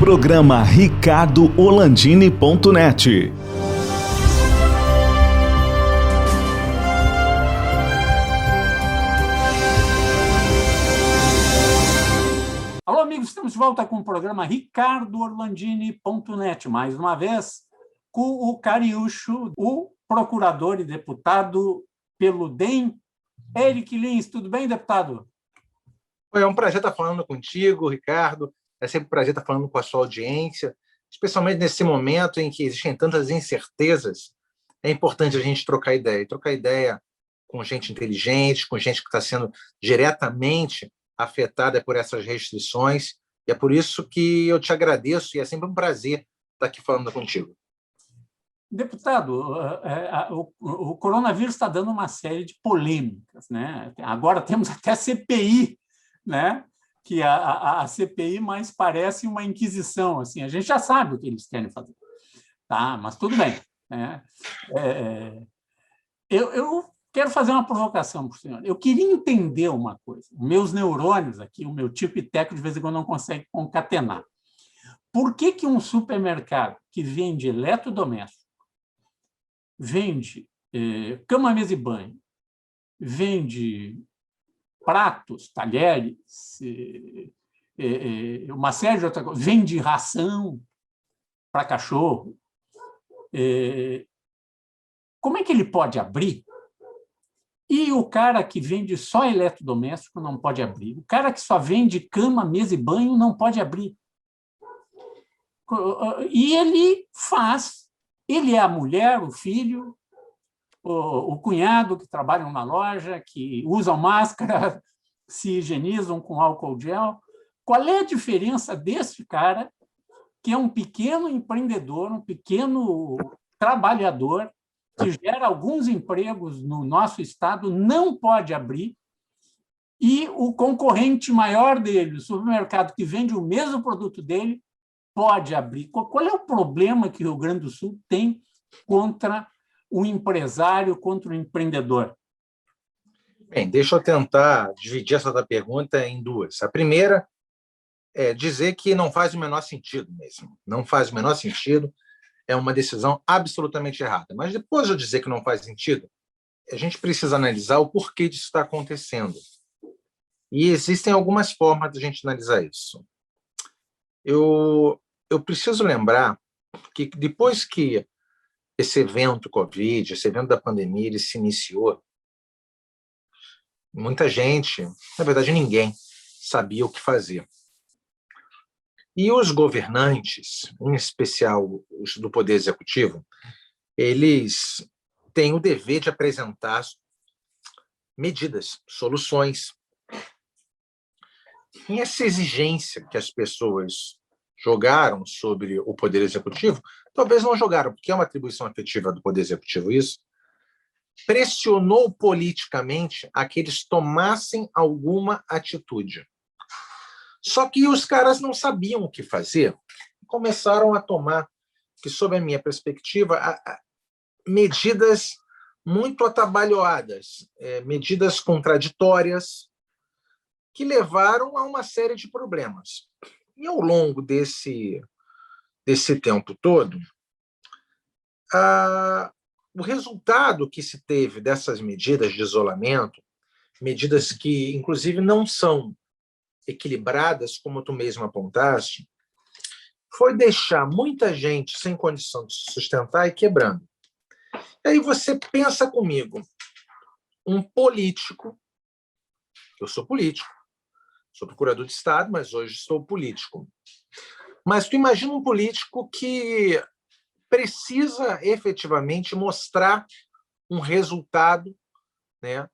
Programa ricardoholandini.net. Alô, amigos, estamos de volta com o programa ricardoholandini.net, mais uma vez, com o Cariúcho, o procurador e deputado pelo DEM, Eric Lins. Tudo bem, deputado? É um prazer estar falando contigo, Ricardo. É sempre um prazer estar falando com a sua audiência, especialmente nesse momento em que existem tantas incertezas. É importante a gente trocar ideia com gente inteligente, com gente que está sendo diretamente afetada por essas restrições. E é por isso que eu te agradeço e é sempre um prazer estar aqui falando contigo. Deputado, o coronavírus está dando uma série de polêmicas, né? Agora temos até CPI, né? Que a CPI mais parece uma inquisição, assim. A gente já sabe o que eles querem fazer, tá? Mas tudo bem, né? Eu quero fazer uma provocação para o senhor. Eu queria entender uma coisa. Meus neurônios aqui, o meu tipo e teco, de vez em quando não consegue concatenar. Por que um supermercado que vende eletrodoméstico, vende cama, mesa e banho, vende pratos, talheres, uma série de outras coisas, vende ração para cachorro, como é que ele pode abrir? E o cara que vende só eletrodoméstico não pode abrir. O cara que só vende cama, mesa e banho não pode abrir. E ele faz. Ele é a mulher, o filho, o cunhado que trabalham na loja, que usam máscara, se higienizam com álcool gel. Qual é a diferença desse cara, que é um pequeno empreendedor, um pequeno trabalhador, que gera alguns empregos no nosso estado, não pode abrir, e o concorrente maior dele, o supermercado que vende o mesmo produto dele, pode abrir? Qual é o problema que o Rio Grande do Sul tem contra o empresário, contra o empreendedor? Bem, deixa eu tentar dividir essa tua pergunta em duas. A primeira é dizer que não faz o menor sentido mesmo. Não faz o menor sentido, é uma decisão absolutamente errada. Mas depois de eu dizer que não faz sentido, a gente precisa analisar o porquê disso está acontecendo. E existem algumas formas de a gente analisar isso. Eu preciso lembrar que depois que esse evento Covid, esse evento da pandemia, ele se iniciou, muita gente, na verdade ninguém, sabia o que fazer. E os governantes, em especial os do Poder Executivo, eles têm o dever de apresentar medidas, soluções. E essa exigência que as pessoas jogaram sobre o Poder Executivo, talvez não jogaram, porque é uma atribuição efetiva do Poder Executivo isso, pressionou politicamente a que eles tomassem alguma atitude. Só que os caras não sabiam o que fazer, começaram a tomar, que sob a minha perspectiva, medidas muito atabalhoadas, medidas contraditórias, que levaram a uma série de problemas. E ao longo desse tempo todo, o resultado que se teve dessas medidas de isolamento, medidas que, inclusive, não são equilibradas, como tu mesmo apontaste, foi deixar muita gente sem condição de se sustentar e quebrando. E aí você pensa comigo, um político, eu sou político, sou procurador de Estado, mas hoje sou político. Mas tu imagina um político que precisa efetivamente mostrar um resultado, né,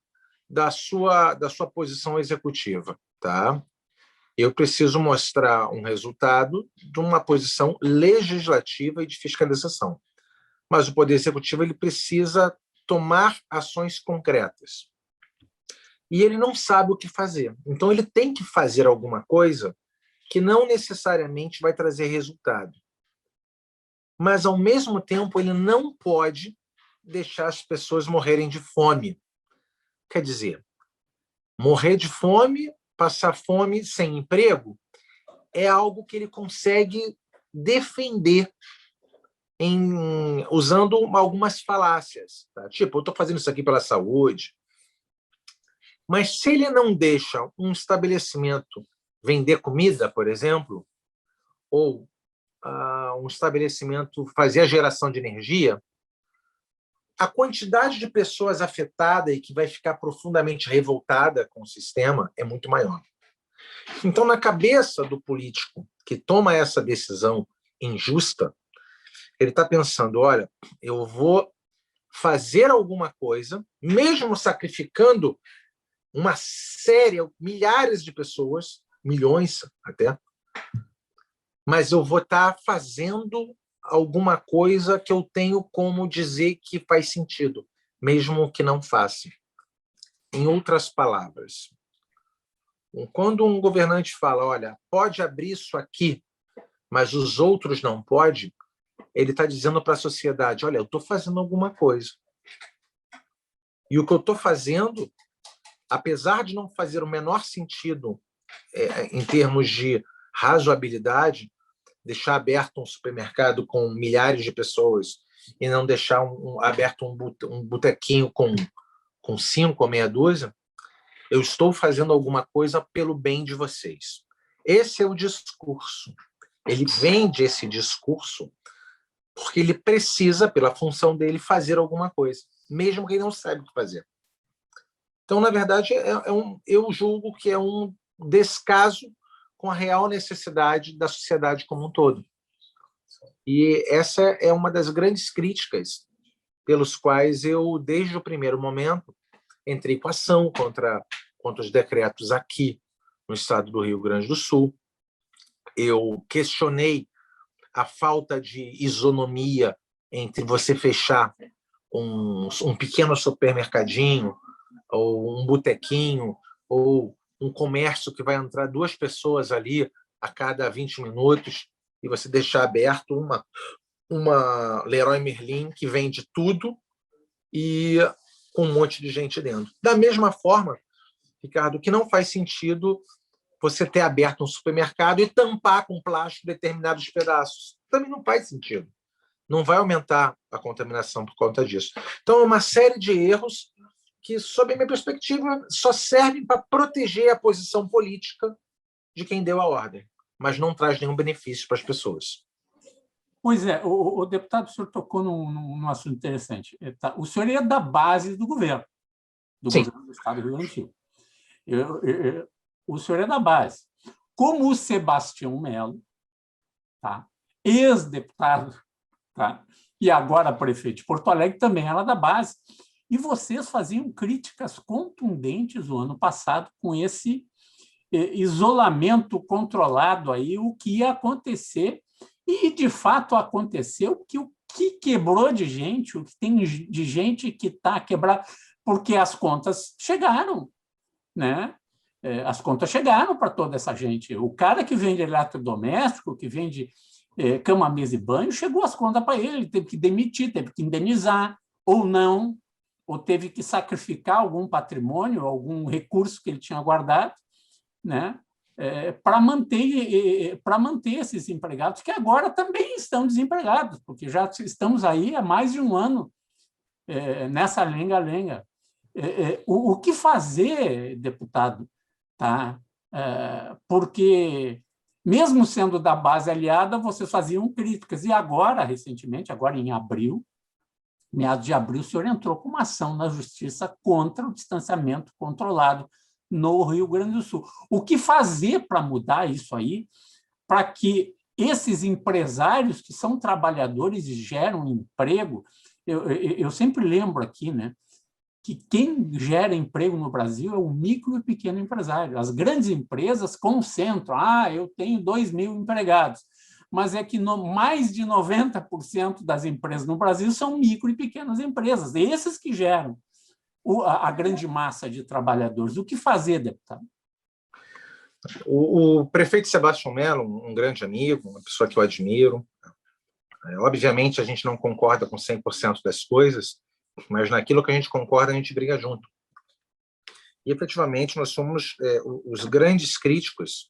da sua posição executiva, tá? Eu preciso mostrar um resultado de uma posição legislativa e de fiscalização. Mas o Poder Executivo ele precisa tomar ações concretas. E ele não sabe o que fazer. Então, ele tem que fazer alguma coisa que não necessariamente vai trazer resultado. Mas, ao mesmo tempo, ele não pode deixar as pessoas morrerem de fome. Quer dizer, morrer de fome, passar fome sem emprego, é algo que ele consegue defender usando algumas falácias. Tá? Tipo, eu estou fazendo isso aqui pela saúde, mas se ele não deixa um estabelecimento vender comida, por exemplo, ou um estabelecimento fazer a geração de energia, a quantidade de pessoas afetada e que vai ficar profundamente revoltada com o sistema é muito maior. Então, na cabeça do político que toma essa decisão injusta, ele está pensando, olha, eu vou fazer alguma coisa, mesmo sacrificando uma série, milhares de pessoas, milhões até, mas eu vou estar fazendo alguma coisa que eu tenho como dizer que faz sentido, mesmo que não faça. Em outras palavras, quando um governante fala, olha, pode abrir isso aqui, mas os outros não podem, ele está dizendo para a sociedade, olha, eu estou fazendo alguma coisa. E o que eu estou fazendo, apesar de não fazer o menor sentido em termos de razoabilidade, deixar aberto um supermercado com milhares de pessoas e não deixar aberto um botequinho com 5 ou meia dúzia, eu estou fazendo alguma coisa pelo bem de vocês. Esse é o discurso. Ele vende esse discurso porque ele precisa, pela função dele, fazer alguma coisa, mesmo que ele não saiba o que fazer. Então, na verdade, eu julgo que é um descaso com a real necessidade da sociedade como um todo. E essa é uma das grandes críticas pelos quais eu, desde o primeiro momento, entrei com ação contra os decretos aqui no estado do Rio Grande do Sul. Eu questionei a falta de isonomia entre você fechar um pequeno supermercadinho, ou um botequinho, ou um comércio que vai entrar 2 pessoas ali a cada 20 minutos, e você deixar aberto uma Leroy Merlin que vende tudo e com um monte de gente dentro. Da mesma forma, Ricardo, que não faz sentido você ter aberto um supermercado e tampar com plástico determinados pedaços. Também não faz sentido. Não vai aumentar a contaminação por conta disso. Então, é uma série de erros que, sob a minha perspectiva, só servem para proteger a posição política de quem deu a ordem, mas não traz nenhum benefício para as pessoas. Pois é, o deputado, o senhor tocou num assunto interessante. O senhor é da base do governo do Estado do Rio Grande do Sul. O senhor é da base. Como o Sebastião Melo, tá? Ex-deputado, tá? E agora prefeito de Porto Alegre, também era da base. E vocês faziam críticas contundentes no ano passado com esse isolamento controlado aí, o que ia acontecer. E, de fato, aconteceu que o que quebrou de gente, o que tem de gente que está quebrada, porque as contas chegaram, né? As contas chegaram para toda essa gente. O cara que vende eletrodoméstico, que vende cama, mesa e banho, chegou as contas para ele teve que demitir, teve que indenizar, ou não, ou teve que sacrificar algum patrimônio, algum recurso que ele tinha guardado, né? Para manter esses empregados, que agora também estão desempregados, porque já estamos aí há mais de um ano nessa lenga-lenga. O que fazer, deputado? Tá? Porque, mesmo sendo da base aliada, vocês faziam críticas. E agora, recentemente, agora em abril, meados de abril, o senhor entrou com uma ação na Justiça contra o distanciamento controlado no Rio Grande do Sul. O que fazer para mudar isso aí, para que esses empresários que são trabalhadores e geram emprego, eu sempre lembro aqui, né, que quem gera emprego no Brasil é o micro e pequeno empresário. As grandes empresas concentram, eu tenho 2.000 empregados, mas é que mais de 90% das empresas no Brasil são micro e pequenas empresas, esses que geram a grande massa de trabalhadores. O que fazer, deputado? O prefeito Sebastião Melo, um grande amigo, uma pessoa que eu admiro. Obviamente, a gente não concorda com 100% das coisas, mas naquilo que a gente concorda, a gente briga junto. E, efetivamente, nós somos os grandes críticos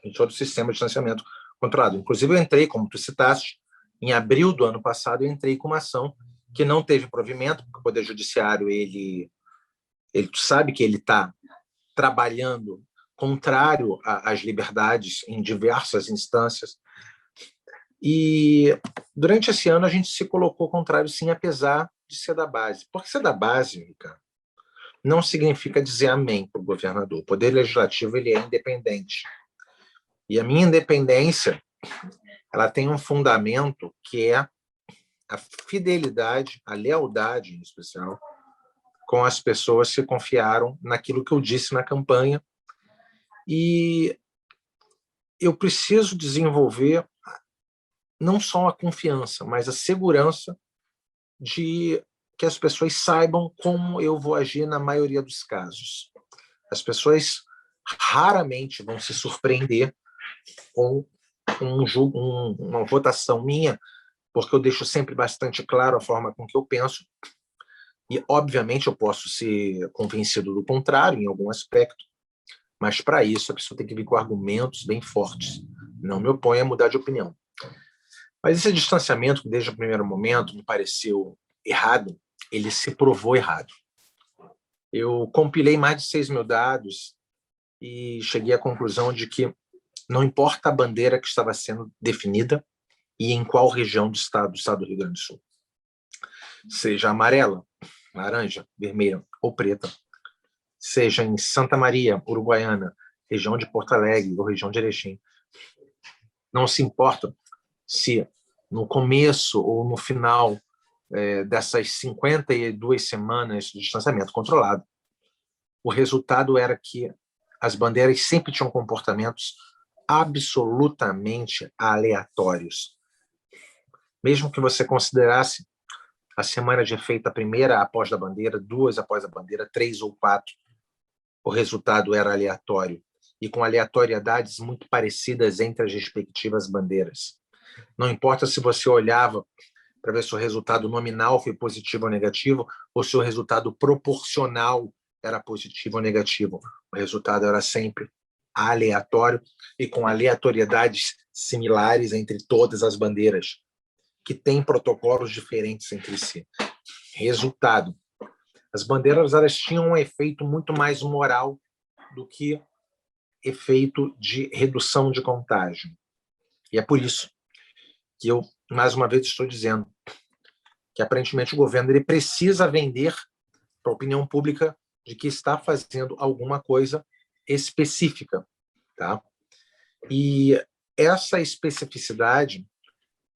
em todo o sistema de distanciamento controlado. Inclusive, eu entrei, como tu citaste, em abril do ano passado, eu entrei com uma ação que não teve provimento, porque o Poder Judiciário, ele sabe que ele está trabalhando contrário às liberdades em diversas instâncias. E durante esse ano a gente se colocou contrário, sim, apesar de ser da base. Porque ser da base, Ricardo, não significa dizer amém para o governador. O Poder Legislativo ele é independente. E a minha independência ela tem um fundamento que é a fidelidade, a lealdade, em especial, com as pessoas que confiaram naquilo que eu disse na campanha. E eu preciso desenvolver não só a confiança, mas a segurança de que as pessoas saibam como eu vou agir na maioria dos casos. As pessoas raramente vão se surpreender com uma votação minha, porque eu deixo sempre bastante claro a forma com que eu penso, e, obviamente, eu posso ser convencido do contrário em algum aspecto, mas, para isso, a pessoa tem que vir com argumentos bem fortes. Não me oponho a mudar de opinião. Mas esse distanciamento, que desde o primeiro momento me pareceu errado, ele se provou errado. Eu compilei mais de 6 mil dados e cheguei à conclusão de que não importa a bandeira que estava sendo definida e em qual região do estado do Rio Grande do Sul. Seja amarela, laranja, vermelha ou preta, seja em Santa Maria, Uruguaiana, região de Porto Alegre ou região de Erechim. Não se importa se no começo ou no final dessas 52 semanas de distanciamento controlado, o resultado era que as bandeiras sempre tinham comportamentos absolutamente aleatórios. Mesmo que você considerasse a semana de efeito a primeira após a bandeira, 2 após a bandeira, 3 ou 4, o resultado era aleatório, e com aleatoriedades muito parecidas entre as respectivas bandeiras. Não importa se você olhava para ver se o resultado nominal foi positivo ou negativo, ou se o resultado proporcional era positivo ou negativo. O resultado era sempre aleatório e com aleatoriedades similares entre todas as bandeiras, que têm protocolos diferentes entre si. Resultado: as bandeiras elas tinham um efeito muito mais moral do que efeito de redução de contágio. E é por isso que eu, mais uma vez, estou dizendo que, aparentemente, o governo ele precisa vender para a opinião pública de que está fazendo alguma coisa específica. Tá? E essa especificidade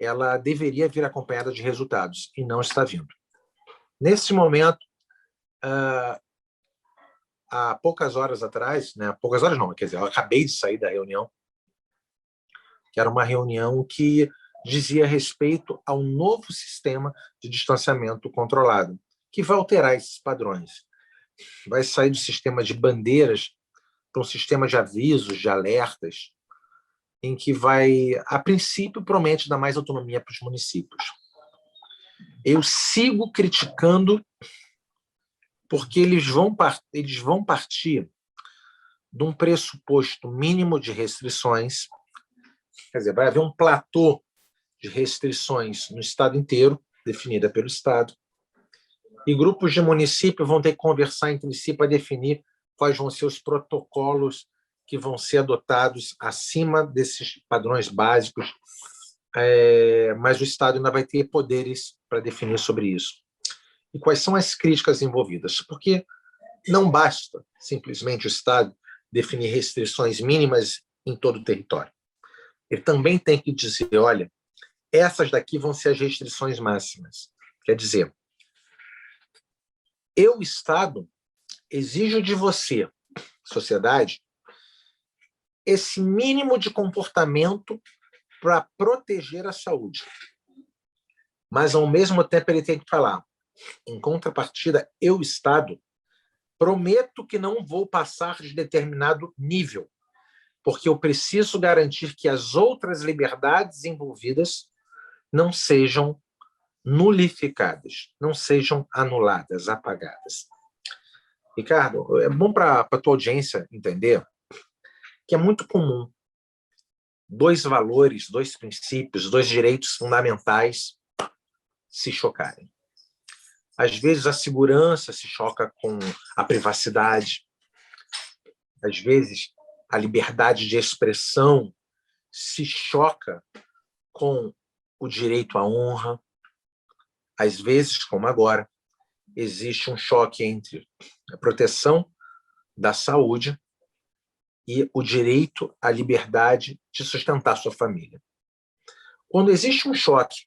ela deveria vir acompanhada de resultados, e não está vindo. Nesse momento, há poucas horas atrás, né, poucas horas não, quer dizer, eu acabei de sair da reunião, que era uma reunião que dizia respeito ao novo sistema de distanciamento controlado, que vai alterar esses padrões. Vai sair do sistema de bandeiras para um sistema de avisos, de alertas, em que vai, a princípio, promete dar mais autonomia para os municípios. Eu sigo criticando porque eles vão partir de um pressuposto mínimo de restrições, quer dizer, vai haver um platô de restrições no estado inteiro, definida pelo estado, e grupos de município vão ter que conversar entre si para definir quais vão ser os protocolos que vão ser adotados acima desses padrões básicos, mas o estado ainda vai ter poderes para definir sobre isso. E quais são as críticas envolvidas? Porque não basta simplesmente o estado definir restrições mínimas em todo o território. Ele também tem que dizer, olha, essas daqui vão ser as restrições máximas. Quer dizer, eu, Estado, exijo de você, sociedade, esse mínimo de comportamento para proteger a saúde. Mas, ao mesmo tempo, ele tem que falar, em contrapartida, eu, Estado, prometo que não vou passar de determinado nível, porque eu preciso garantir que as outras liberdades envolvidas não sejam nulificadas, não sejam anuladas, apagadas. Ricardo, é bom para a tua audiência entender que é muito comum dois valores, dois princípios, dois direitos fundamentais se chocarem. Às vezes a segurança se choca com a privacidade, às vezes a liberdade de expressão se choca com o direito à honra. Às vezes, como agora, existe um choque entre a proteção da saúde e o direito à liberdade de sustentar sua família. Quando existe um choque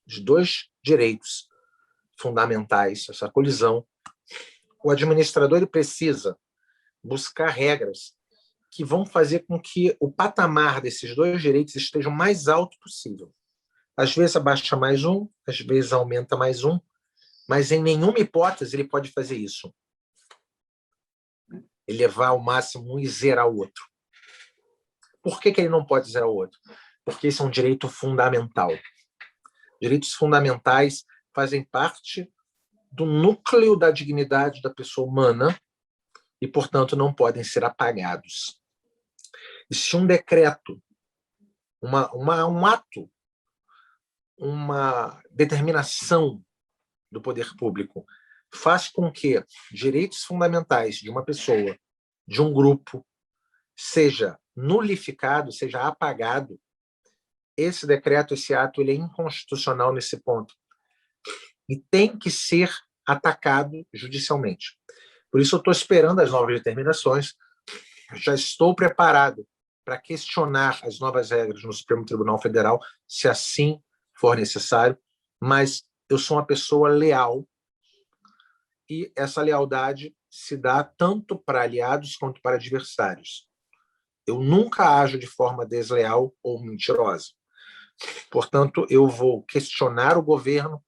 de dois direitos fundamentais, essa colisão, o administrador ele precisa buscar regras que vão fazer com que o patamar desses dois direitos esteja o mais alto possível. Às vezes abaixa mais um, às vezes aumenta mais um, mas em nenhuma hipótese ele pode fazer isso. Elevar ao máximo um e zerar o outro. Por que ele não pode zerar o outro? Porque esse é um direito fundamental. Direitos fundamentais fazem parte do núcleo da dignidade da pessoa humana e, portanto, não podem ser apagados. E se um decreto, um ato, uma determinação do poder público faz com que direitos fundamentais de uma pessoa, de um grupo, seja nulificado, seja apagado, esse decreto, esse ato, ele é inconstitucional nesse ponto. E tem que ser atacado judicialmente. Por isso eu estou esperando as novas determinações, já estou preparado para questionar as novas regras no Supremo Tribunal Federal, se assim for necessário, mas eu sou uma pessoa leal e essa lealdade se dá tanto para aliados quanto para adversários. Eu nunca ajo de forma desleal ou mentirosa. Portanto, eu vou questionar o governo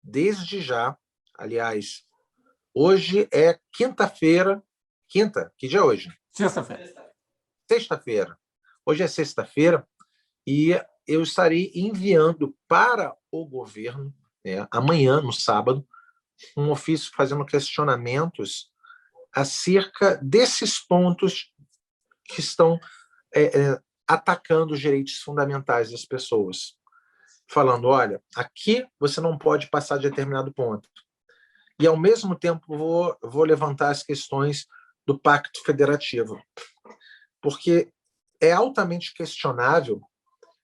desde já. Aliás, hoje é quinta-feira. Quinta? Que dia é hoje? Sexta-feira. Sexta-feira. Hoje é sexta-feira e eu estarei enviando para o governo, amanhã, no sábado, um ofício fazendo questionamentos acerca desses pontos que estão atacando os direitos fundamentais das pessoas. Falando, olha, aqui você não pode passar de determinado ponto. E, ao mesmo tempo, vou levantar as questões do Pacto Federativo. Porque é altamente questionável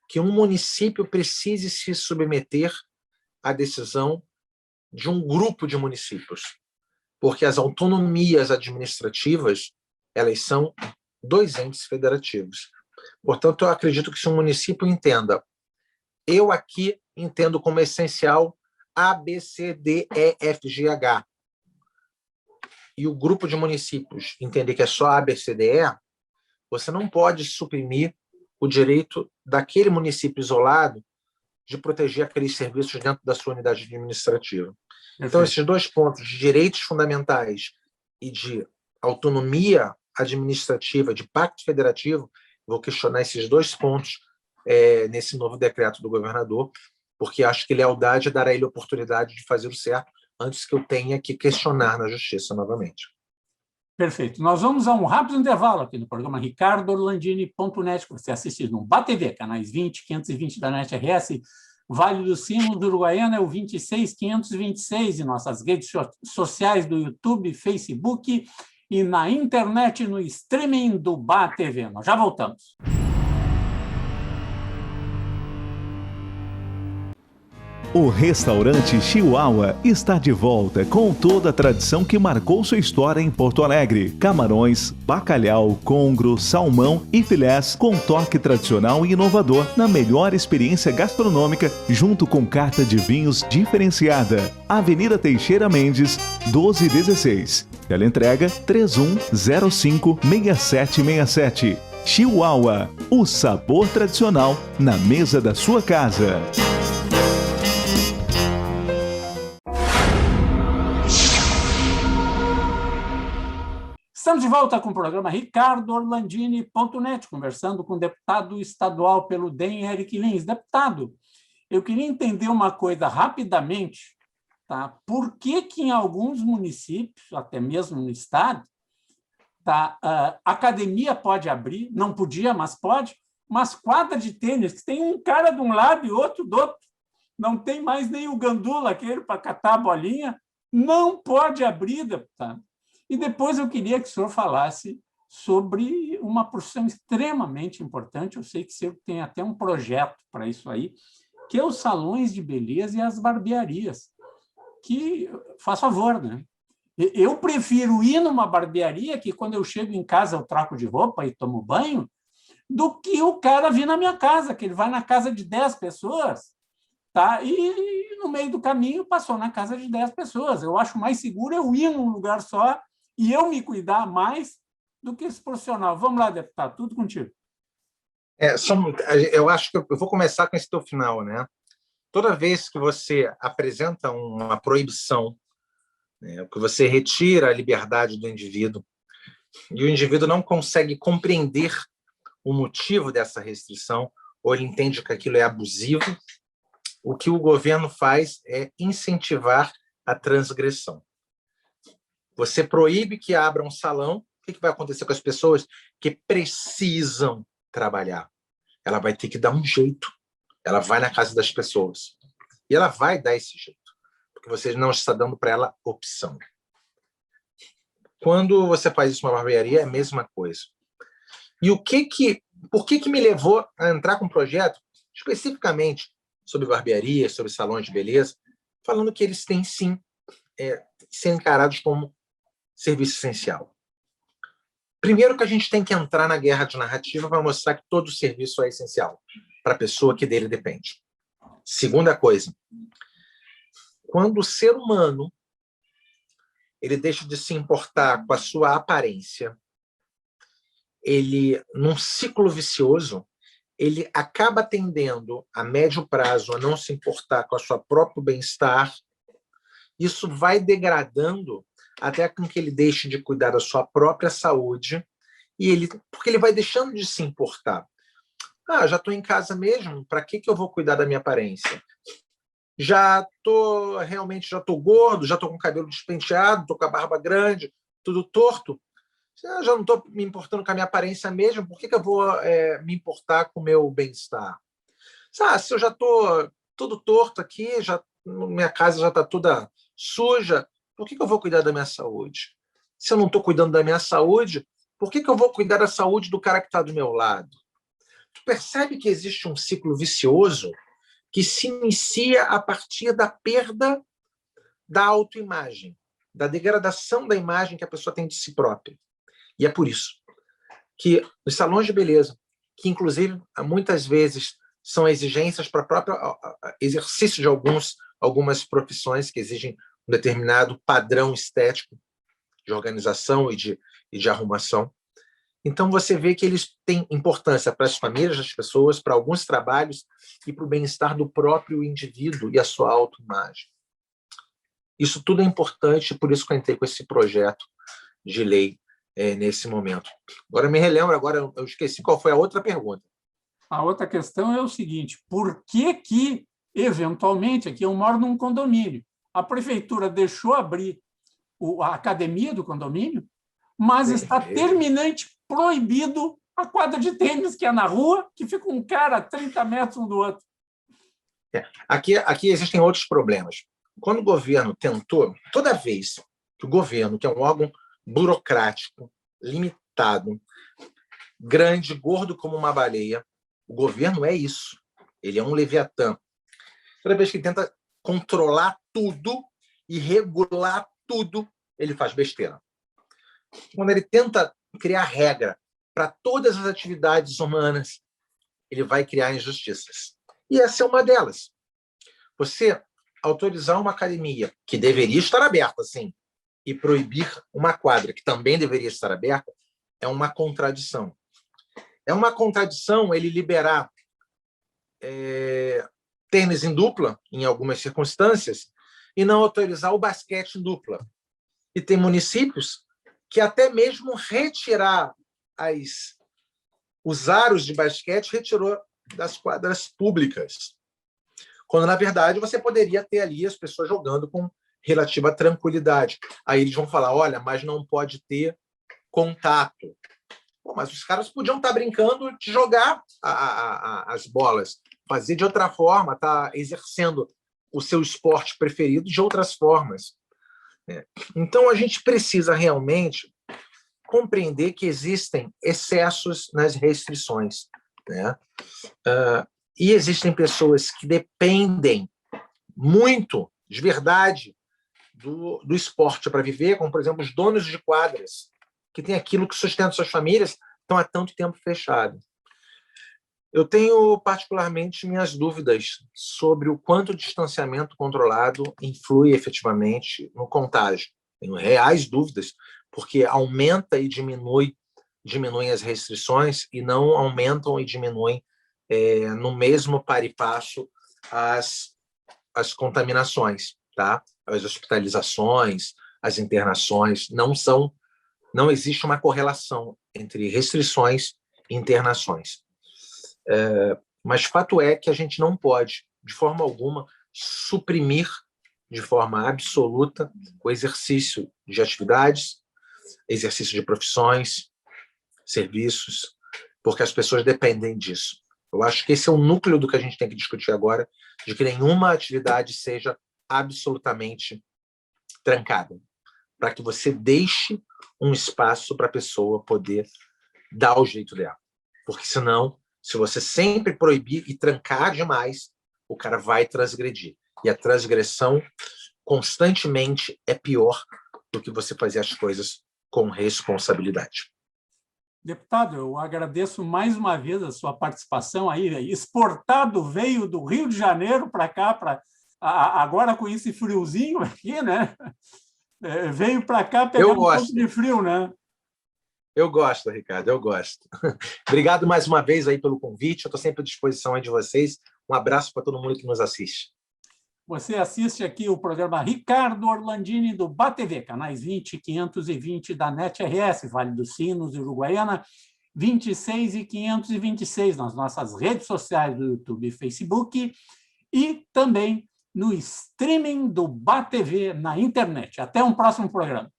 que um município precise se submeter à decisão de um grupo de municípios. Porque as autonomias administrativas, elas são dois entes federativos. Portanto, eu acredito que se um município entenda, eu aqui entendo como essencial A, B, C, D, E, F, G, H, e o grupo de municípios entender que é só A, B, C, D, E, você não pode suprimir o direito daquele município isolado de proteger aqueles serviços dentro da sua unidade administrativa. Então, esses dois pontos de direitos fundamentais e de autonomia administrativa, de pacto federativo, vou questionar esses dois pontos nesse novo decreto do governador, porque acho que lealdade dará a ele a oportunidade de fazer o certo antes que eu tenha que questionar na justiça novamente. Perfeito. Nós vamos a um rápido intervalo aqui no programa RicardoOrlandini.net, que você assiste no BATV, canais 20, 520 da NET RS, Vale do Sino do Uruguaiana é o 26526, e nossas redes sociais do YouTube, Facebook e na internet no streaming do BATV. Nós já voltamos. O restaurante Chihuahua está de volta com toda a tradição que marcou sua história em Porto Alegre. Camarões, bacalhau, congro, salmão e filés com toque tradicional e inovador na melhor experiência gastronômica, junto com carta de vinhos diferenciada. Avenida Teixeira Mendes, 1216. Teleentrega 3105-6767. Chihuahua, o sabor tradicional na mesa da sua casa. Estamos de volta com o programa RicardoOrlandini.net, conversando com o deputado estadual pelo DEM, Eric Lins. Deputado, eu queria entender uma coisa rapidamente, tá? Por que em alguns municípios, até mesmo no estado, tá, a academia pode abrir, não podia, mas pode, umas quadras de tênis, que tem um cara de um lado e outro do outro. Não tem mais nem o gandula, aquele para catar a bolinha. Não pode abrir, deputado. E depois eu queria que o senhor falasse sobre uma profissão extremamente importante. Eu sei que o senhor tem até um projeto para isso aí, que é os salões de beleza e as barbearias. Que, faz favor, né? Eu prefiro ir numa barbearia que, quando eu chego em casa, eu troco de roupa e tomo banho, do que o cara vir na minha casa, que ele vai na casa de 10 pessoas, tá? E no meio do caminho passou na casa de 10 pessoas. Eu acho mais seguro eu ir num lugar só e eu me cuidar mais do que esse profissional. Vamos lá, deputado, tudo contigo. Eu acho que eu vou começar com esse teu final, né? Toda vez que você apresenta uma proibição, né, que você retira a liberdade do indivíduo, e o indivíduo não consegue compreender o motivo dessa restrição, ou ele entende que aquilo é abusivo, o que o governo faz é incentivar a transgressão. Você proíbe que abra um salão, o que vai acontecer com as pessoas que precisam trabalhar? Ela vai ter que dar um jeito. Ela vai na casa das pessoas. E ela vai dar esse jeito, porque você não está dando para ela opção. Quando você faz isso numa barbearia, é a mesma coisa. E por que me levou a entrar com um projeto especificamente sobre barbearia, sobre salões de beleza, falando que eles têm, sim, ser encarados como serviço essencial. Primeiro que a gente tem que entrar na guerra de narrativa para mostrar que todo serviço é essencial para a pessoa que dele depende. Segunda coisa, quando o ser humano ele deixa de se importar com a sua aparência, ele, num ciclo vicioso, ele acaba tendendo, a médio prazo, a não se importar com o seu próprio bem-estar. Isso vai degradando até com que ele deixe de cuidar da sua própria saúde, porque ele vai deixando de se importar. Já estou em casa mesmo, para que eu vou cuidar da minha aparência? Já estou gordo, já estou com o cabelo despenteado, estou com a barba grande, tudo torto. Já não estou me importando com a minha aparência mesmo, por que eu vou me importar com o meu bem-estar? Se eu já estou todo torto aqui, minha casa já está toda suja, por que eu vou cuidar da minha saúde? Se eu não estou cuidando da minha saúde, por que eu vou cuidar da saúde do cara que está do meu lado? Tu percebe que existe um ciclo vicioso que se inicia a partir da perda da autoimagem, da degradação da imagem que a pessoa tem de si própria. E é por isso que os salões de beleza, que inclusive muitas vezes são exigências para o próprio exercício de algumas profissões que exigem um determinado padrão estético de organização e de arrumação. Então, você vê que eles têm importância para as famílias das pessoas, para alguns trabalhos e para o bem-estar do próprio indivíduo e a sua autoimagem. Isso tudo é importante, por isso que eu entrei com esse projeto de lei nesse momento. Agora me relembro, eu esqueci qual foi a outra pergunta. A outra questão é o seguinte: por que, eventualmente, aqui eu moro num condomínio, a prefeitura deixou abrir a academia do condomínio, mas está terminante proibido a quadra de tênis, que é na rua, que fica um cara a 30 metros um do outro. Aqui existem outros problemas. Quando o governo tentou, toda vez que o governo, que é um órgão burocrático, limitado, grande, gordo como uma baleia, o governo é isso. Ele é um leviatã. Toda vez que ele tenta controlar tudo e regular tudo, ele faz besteira. Quando ele tenta criar regra para todas as atividades humanas, ele vai criar injustiças. E essa é uma delas. Você autorizar uma academia que deveria estar aberta, sim, e proibir uma quadra que também deveria estar aberta, é uma contradição. É uma contradição ele liberar tênis em dupla, em algumas circunstâncias, e não autorizar o basquete em dupla. E tem municípios que até mesmo retirar os aros de basquete retirou das quadras públicas. Quando, na verdade, você poderia ter ali as pessoas jogando com relativa tranquilidade. Aí eles vão falar, olha, mas não pode ter contato. Pô, mas os caras podiam estar brincando de jogar as bolas, fazer de outra forma, estar exercendo o seu esporte preferido de outras formas. Então, a gente precisa realmente compreender que existem excessos nas restrições, né? E existem pessoas que dependem muito, de verdade, do esporte para viver, como, por exemplo, os donos de quadras, que têm aquilo que sustenta suas famílias, estão há tanto tempo fechados. Eu tenho particularmente minhas dúvidas sobre o quanto o distanciamento controlado influi efetivamente no contágio. Tenho reais dúvidas, porque aumenta e diminuem as restrições e não aumentam e diminuem no mesmo par e passo as contaminações, tá? As hospitalizações, as internações, não existe uma correlação entre restrições e internações. Mas fato é que a gente não pode, de forma alguma, suprimir de forma absoluta o exercício de atividades, exercício de profissões, serviços, porque as pessoas dependem disso. Eu acho que esse é o núcleo do que a gente tem que discutir agora, de que nenhuma atividade seja absolutamente trancada, para que você deixe um espaço para a pessoa poder dar o jeito dela. Porque senão, se você sempre proibir e trancar demais, o cara vai transgredir. E a transgressão constantemente é pior do que você fazer as coisas com responsabilidade. Deputado, eu agradeço mais uma vez a sua participação aí, exportado, veio do Rio de Janeiro para cá, agora com esse friozinho aqui, né? Veio para cá pegar um pouco de frio, né? Eu gosto, Ricardo, eu gosto. Obrigado mais uma vez aí pelo convite, eu estou sempre à disposição aí de vocês. Um abraço para todo mundo que nos assiste. Você assiste aqui o programa Ricardo Orlandini do BATV, canais 20 e 520 da NET-RS, Vale dos Sinos, Uruguaiana, 26 e 526 nas nossas redes sociais do YouTube e Facebook e também no streaming do BATV na internet. Até um próximo programa.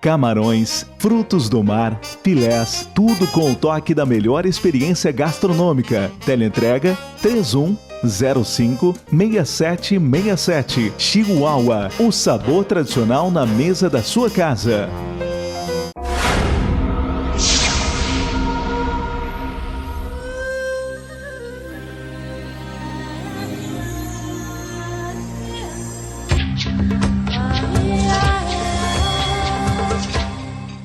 Camarões, frutos do mar, filés, tudo com o toque da melhor experiência gastronômica. Teleentrega 3105-6767. Chihuahua, o sabor tradicional na mesa da sua casa.